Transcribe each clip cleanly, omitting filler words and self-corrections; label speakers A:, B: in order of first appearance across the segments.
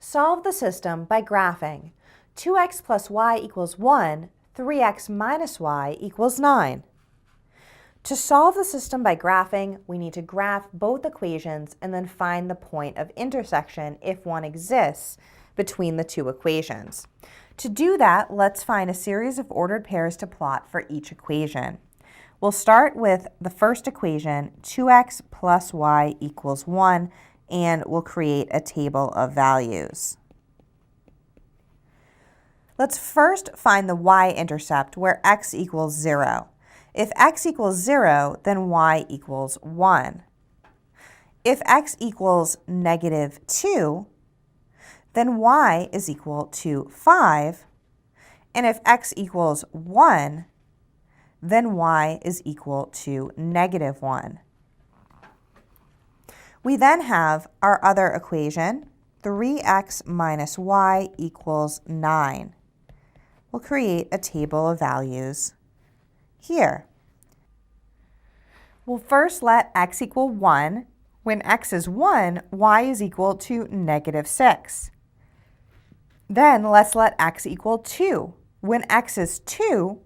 A: Solve the system by graphing 2x plus y equals 1, 3x minus y equals 9. To solve the system by graphing, we need to graph both equations and then find the point of intersection if one exists between the two equations. To do that, let's find a series of ordered pairs to plot for each equation. We'll start with the first equation, 2x plus y equals 1, and we'll create a table of values. Let's first find the y-intercept where x equals 0. If x equals 0, then y equals 1. If x equals negative 2, then y is equal to 5. And if x equals 1, then y is equal to negative 1. We then have our other equation, 3x minus y equals 9. We'll create a table of values here. We'll first let x equal 1. When x is 1, y is equal to negative 6. Then let's let x equal 2. When x is 2,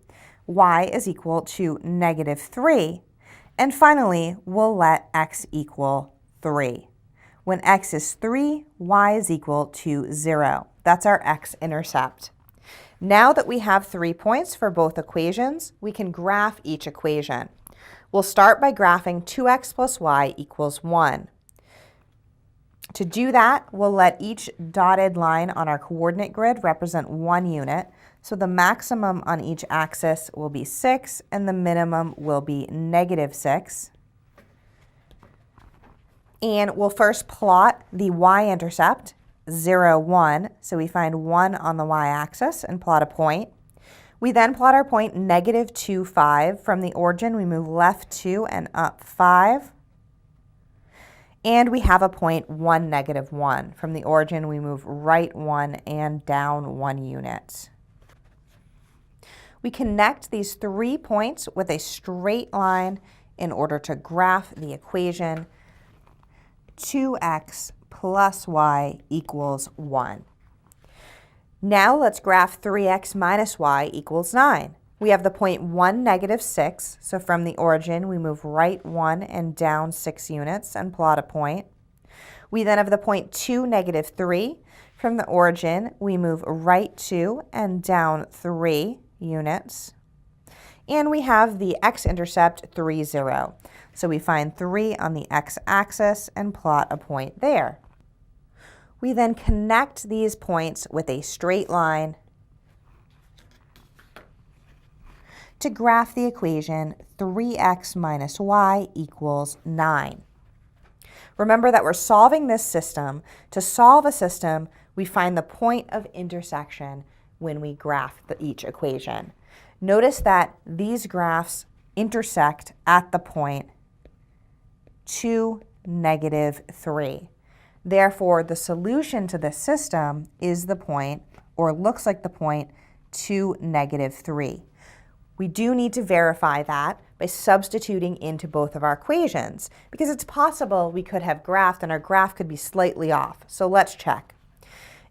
A: y is equal to negative 3. And finally, we'll let x equal 3. When x is 3, y is equal to 0. That's our x-intercept. Now that we have 3 points for both equations, we can graph each equation. We'll start by graphing 2x plus y equals 1. To do that, we'll let each dotted line on our coordinate grid represent 1 unit. So the maximum on each axis will be 6, and the minimum will be negative 6. And we'll first plot the y-intercept, 0, 1. So we find 1 on the y-axis and plot a point. We then plot our point negative 2, 5. From the origin, we move left 2 and up 5. And we have a point 1, negative 1. From the origin, we move right 1 and down 1 unit. We connect these 3 points with a straight line in order to graph the equation 2x plus y equals 1. Now let's graph 3x minus y equals 9. We have the point 1, negative 6. So from the origin, we move right 1 and down 6 units and plot a point. We then have the point 2, negative 3. From the origin, we move right 2 and down 3 units. And we have the x-intercept 3, 0. So we find 3 on the x-axis and plot a point there. We then connect these points with a straight line to graph the equation 3x minus y equals 9. Remember that we're solving this system. To solve a system, we find the point of intersection when we graph each equation. Notice that these graphs intersect at the point 2, negative 3. Therefore, the solution to this system is the point, or looks like the point, 2, negative 3. We do need to verify that by substituting into both of our equations, because it's possible we could have graphed and our graph could be slightly off. So let's check.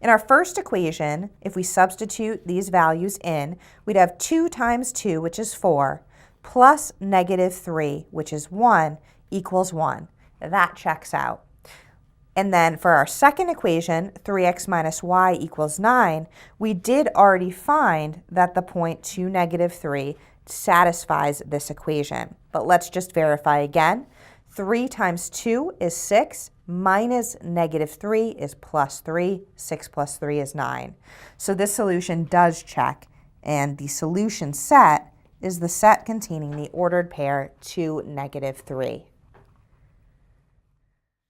A: In our first equation, if we substitute these values in, we'd have 2 times 2, which is 4, plus negative 3, which is 1, equals 1. That checks out. And then for our second equation, 3x minus y equals 9, we did already find that the point 2, negative 3 satisfies this equation. But let's just verify again. 3 times 2 is 6, minus negative 3 is plus 3, 6 plus 3 is 9. So this solution does check, and the solution set is the set containing the ordered pair 2, negative 3.